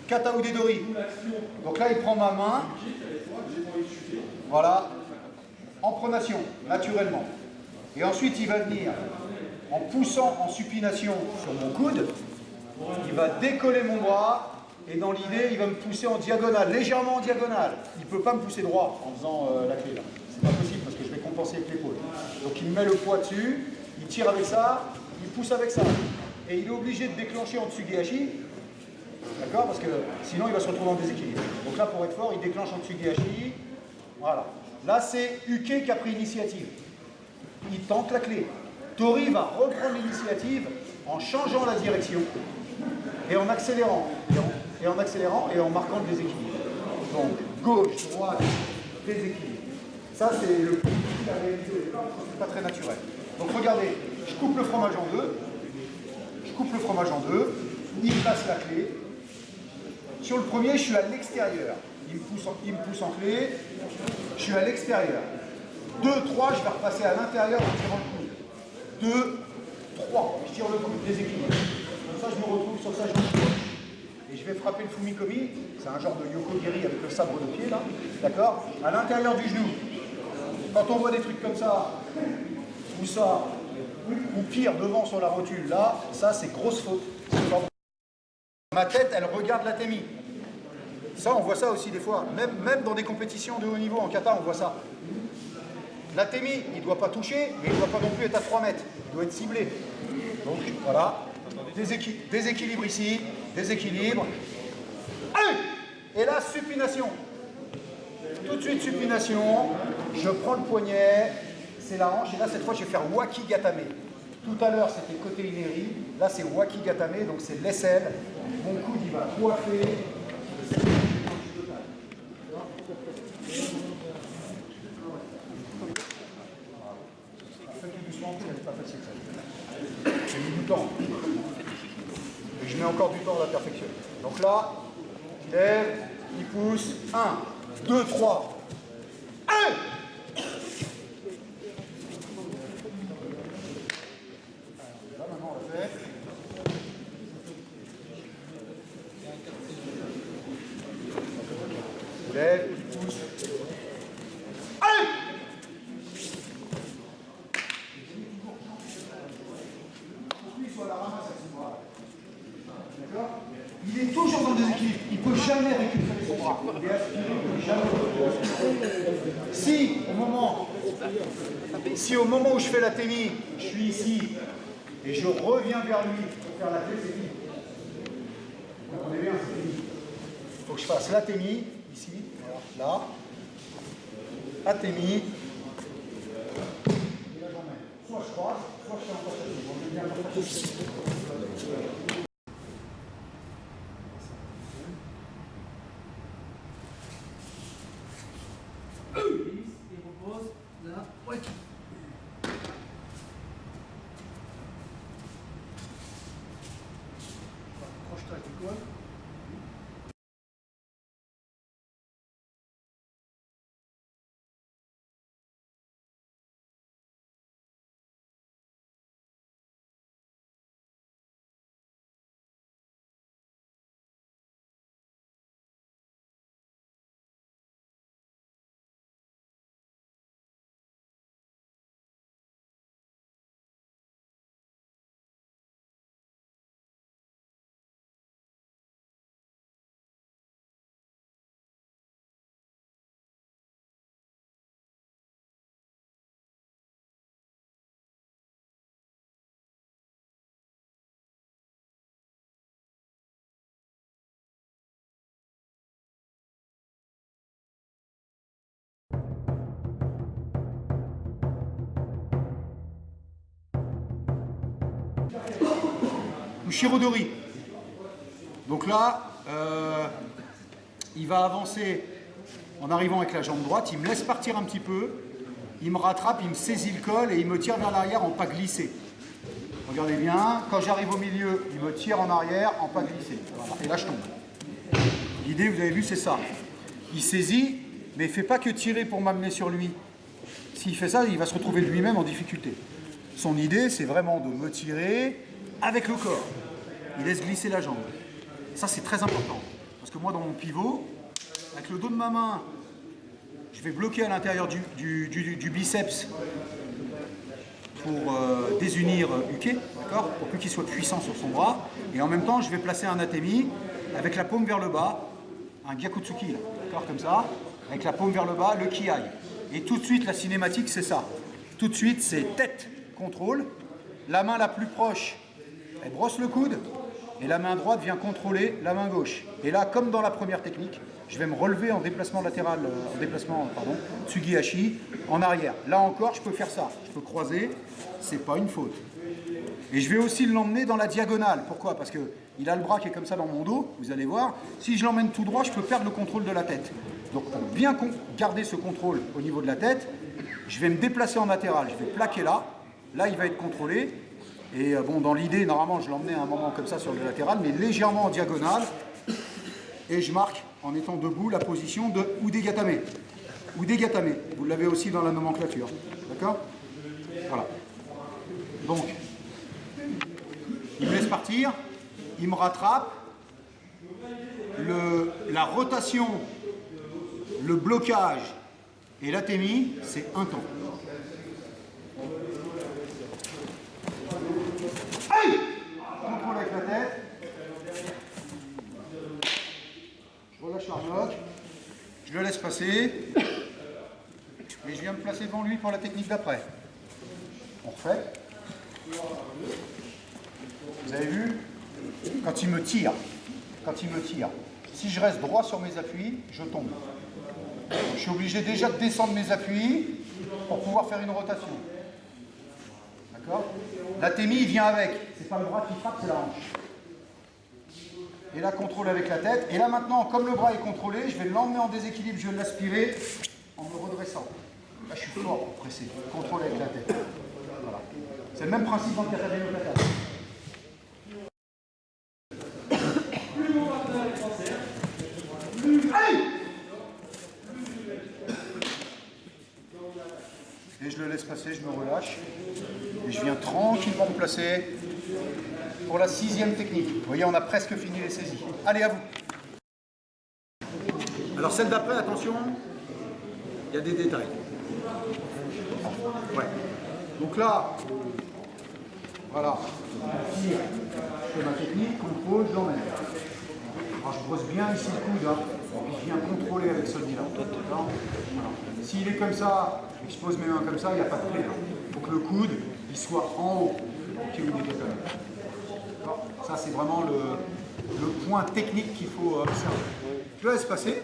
Kata Udedori. Donc là, il prend ma main. Voilà. En pronation, naturellement. Et ensuite, il va venir en poussant en supination sur mon coude. Il va décoller mon bras. Et dans l'idée, il va me pousser en diagonale, légèrement en diagonale. Il ne peut pas me pousser droit en faisant la clé là. C'est pas possible parce que je vais compenser avec l'épaule. Donc il me met le poids dessus, il tire avec ça, il pousse avec ça. Et il est obligé de déclencher en Tsugi-hachi. D'accord? Parce que sinon il va se retrouver en déséquilibre. Donc là, pour être fort, il déclenche en Tsugi-hachi. Voilà. Là, c'est Uke qui a pris l'initiative. Il tente la clé. Tori va reprendre l'initiative en changeant la direction et en accélérant. Et en marquant le déséquilibre. Donc, gauche, droite, déséquilibre. Ça, c'est le plus difficile à réaliser au départ, parce que c'est pas très naturel. Donc, regardez, je coupe le fromage en deux. Il place la clé. Sur le premier, je suis à l'extérieur. Il me pousse en clé. Je suis à l'extérieur. 2, 3, je vais repasser à l'intérieur en tirant le coude. 2, 3, je tire le coude, déséquilibre. Comme ça, je me retrouve sur sa jambe gauche. Et je vais frapper le fumikomi, c'est un genre de yoko-giri avec le sabre de pied, là, d'accord, à l'intérieur du genou. Quand on voit des trucs comme ça, ou ça, ou pire, devant sur la rotule, là, ça, c'est grosse faute. Ma tête, elle regarde la témi. Ça, on voit ça aussi des fois. Même dans des compétitions de haut niveau, en kata, on voit ça. La témi, il ne doit pas toucher, mais il ne doit pas non plus être à 3 mètres. Il doit être ciblé. Donc, voilà. Déséquilibre ici, déséquilibre. Et là, supination. Tout de suite, supination. Je prends le poignet, c'est la hanche. Et là, cette fois, je vais faire wakigatame. Tout à l'heure, c'était côté ineri. Là, c'est wakigatame, donc c'est l'aisselle. Mon coude, il va coiffer. Faites-le doucement, vous n'allez pas facile. J'ai mis du temps. Et je mets encore du temps à la perfectionner. Donc là, il lève, il pousse. 1, 2, 3. 1! Là, maintenant, on le fait. Il lève, il pousse. 1! Il est toujours dans le déséquilibre. Il ne peut jamais récupérer son bras. Il est aspiré, il ne peut jamais. Si au moment où je fais la témi, je suis ici et je reviens vers lui pour faire la clé, c'est fini. Vous comprenez bien, c'est fini. Il faut que je fasse la témi, ici, là, la témi, et là j'emmène. Soit je croise, soit je fais en passage. On est bien en passage. Shirodori. Donc là, il va avancer en arrivant avec la jambe droite, il me laisse partir un petit peu, il me rattrape, il me saisit le col et il me tire vers l'arrière en pas glissé. Regardez bien, quand j'arrive au milieu, il me tire en arrière en pas glissé. Voilà. Et là, je tombe. L'idée, vous avez vu, c'est ça. Il saisit, mais il ne fait pas que tirer pour m'amener sur lui. S'il fait ça, il va se retrouver lui-même en difficulté. Son idée, c'est vraiment de me tirer avec le corps. Il laisse glisser la jambe. Ça, c'est très important. Parce que moi, dans mon pivot, avec le dos de ma main, je vais bloquer à l'intérieur du biceps pour désunir Uke, d'accord, pour plus qu'il soit puissant sur son bras. Et en même temps, je vais placer un Atemi avec la paume vers le bas, un Gyakutsuki, d'accord, comme ça, avec la paume vers le bas, le Kiai. Et tout de suite, la cinématique, c'est ça. Tout de suite, c'est tête, contrôle. La main la plus proche, elle brosse le coude. Et la main droite vient contrôler la main gauche. Et là, comme dans la première technique, je vais me relever en déplacement latéral, Tsugi-hachi, en arrière. Là encore, je peux faire ça. Je peux croiser, c'est pas une faute. Et je vais aussi l'emmener dans la diagonale. Pourquoi? Parce qu'il a le bras qui est comme ça dans mon dos, vous allez voir. Si je l'emmène tout droit, je peux perdre le contrôle de la tête. Donc pour bien garder ce contrôle au niveau de la tête, je vais me déplacer en latéral. Je vais plaquer là. Là, il va être contrôlé. Et bon, dans l'idée, normalement, je l'emmenais à un moment comme ça sur le latéral, mais légèrement en diagonale. Et je marque, en étant debout, la position de Udegatame. Udegatame, vous l'avez aussi dans la nomenclature. D'accord? Voilà. Donc, il me laisse partir, il me rattrape. La rotation, le blocage et l'atemi, c'est un temps. Aïe! Contrôle avec la tête. Je relâche l'arnoque. Je le laisse passer. Et je viens me placer devant lui pour la technique d'après. On refait. Vous avez vu? Quand il me tire, si je reste droit sur mes appuis, je tombe. Donc, je suis obligé déjà de descendre mes appuis pour pouvoir faire une rotation. D'accord? L'atemi, il vient avec. C'est pas le bras qui frappe, c'est la hanche. Et là, contrôle avec la tête. Et là, maintenant, comme le bras est contrôlé, je vais l'emmener en déséquilibre, je vais l'aspirer en me redressant. Là, je suis fort pour presser. Contrôle avec la tête. Voilà. C'est le même principe dans le kata no kata. Et je le laisse passer, je me relâche. Et je viens tranquillement me placer pour la 6e technique. Vous voyez, on a presque fini les saisies. Allez, à vous. Alors celle d'après, attention, il y a des détails. Ouais. Donc là, voilà, je fais ma technique, contrôle, je l'emmène. Alors je brosse bien ici le coude, hein, et puis je viens contrôler avec celui-là. Voilà. S'il est comme ça, et que je pose mes mains comme ça, il n'y a pas de clé. Il faut que le coude il soit en haut. Ça c'est vraiment le point technique qu'il faut observer. Je le laisse passer.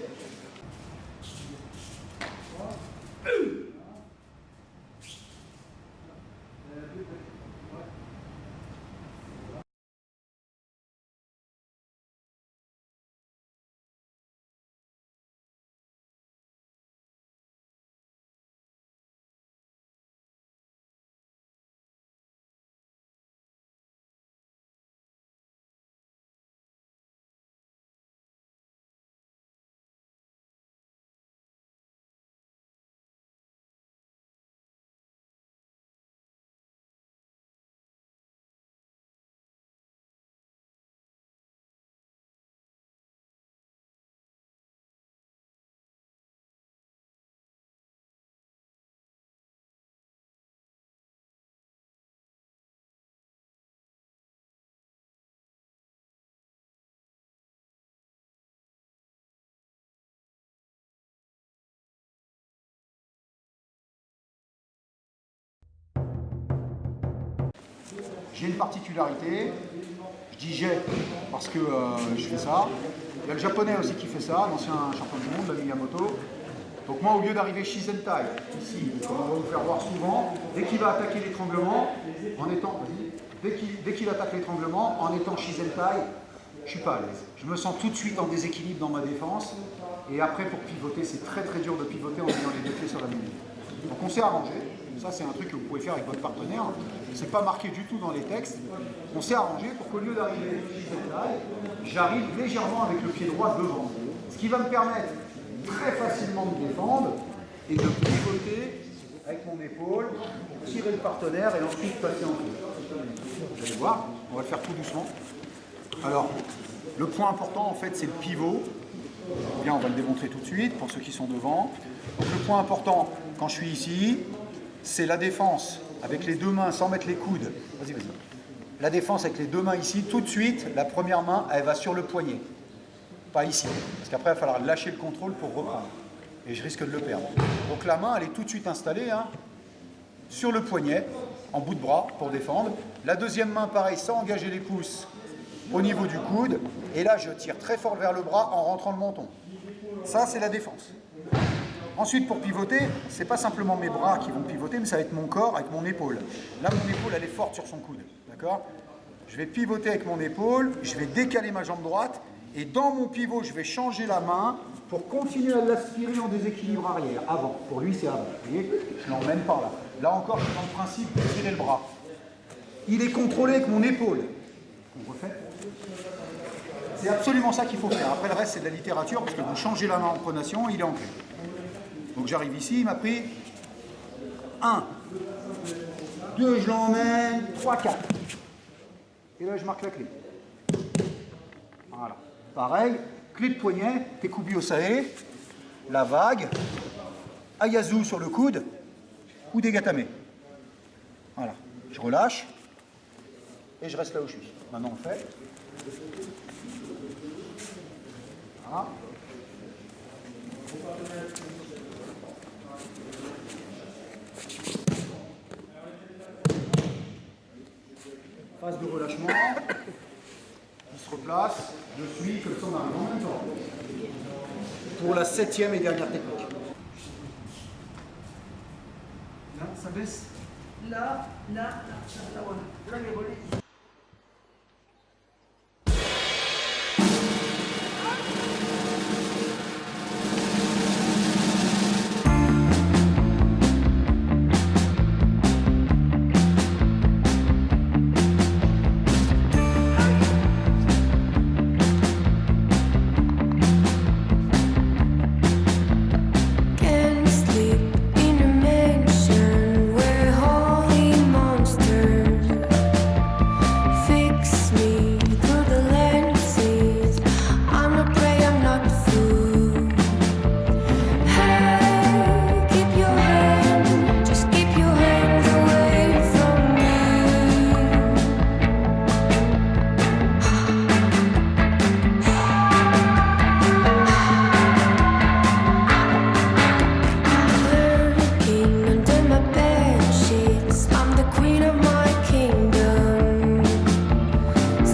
J'ai une particularité, je dis j'ai parce que je fais ça. Il y a le japonais aussi qui fait ça, l'ancien champion du monde, la Miyamoto. Donc moi, au lieu d'arriver Shizentai, ici, comme on va vous faire voir souvent, dès qu'il va attaquer l'étranglement, en étant, dès qu'il attaque l'étranglement, en étant Shizentai, je suis pas à l'aise. Je me sens tout de suite en déséquilibre dans ma défense. Et après, pour pivoter, c'est très très dur de pivoter en ayant les deux pieds sur la même ligne. Donc on s'est arrangé. Ça, c'est un truc que vous pouvez faire avec votre partenaire. C'est pas marqué du tout dans les textes. On s'est arrangé pour qu'au lieu d'arriver j'arrive légèrement avec le pied droit devant. Ce qui va me permettre très facilement de défendre et de pivoter avec mon épaule, tirer le partenaire et ensuite passer en feu. Vous allez voir, on va le faire tout doucement. Alors, le point important, en fait, c'est le pivot. Bien, on va le démontrer tout de suite pour ceux qui sont devant. Donc, le point important, quand je suis ici, c'est la défense avec les deux mains sans mettre les coudes. Vas-y, vas-y. La défense avec les deux mains ici, tout de suite, la première main, elle va sur le poignet. Pas ici. Parce qu'après, il va falloir lâcher le contrôle pour reprendre. Et je risque de le perdre. Donc, la main, elle est tout de suite installée sur le poignet, en bout de bras, pour défendre. La deuxième main, pareil, sans engager les pouces, au niveau du coude. Et là, je tire très fort vers le bras en rentrant le menton. Ça, c'est la défense. Ensuite, pour pivoter, c'est pas simplement mes bras qui vont pivoter, mais ça va être mon corps avec mon épaule. Là, mon épaule, elle est forte sur son coude. D'accord ? Je vais pivoter avec mon épaule, je vais décaler ma jambe droite, et dans mon pivot, je vais changer la main pour continuer à l'aspirer en déséquilibre arrière. Avant. Pour lui, c'est avant. Vous voyez ? Je l'emmène par là. Là encore, je suis dans le principe de tirer le bras. Il est contrôlé avec mon épaule. On refait ? C'est absolument ça qu'il faut faire. Après, le reste, c'est de la littérature, parce que vous changez la main en pronation, il est ancré. Donc j'arrive ici, il m'a pris 1, 2, je l'emmène, 3, 4. Et là, je marque la clé. Voilà. Pareil, clé de poignet, Tekubi Osae, la vague, Ayazu sur le coude, ou des gatame. Voilà. Je relâche, et je reste là où je suis. Maintenant, on le fait. Voilà. Phase de relâchement, il se replace, je suis, comme ça on arrive en même temps. Pour la 7e et dernière technique. Là, ça baisse. Là, voilà. Là, les relais.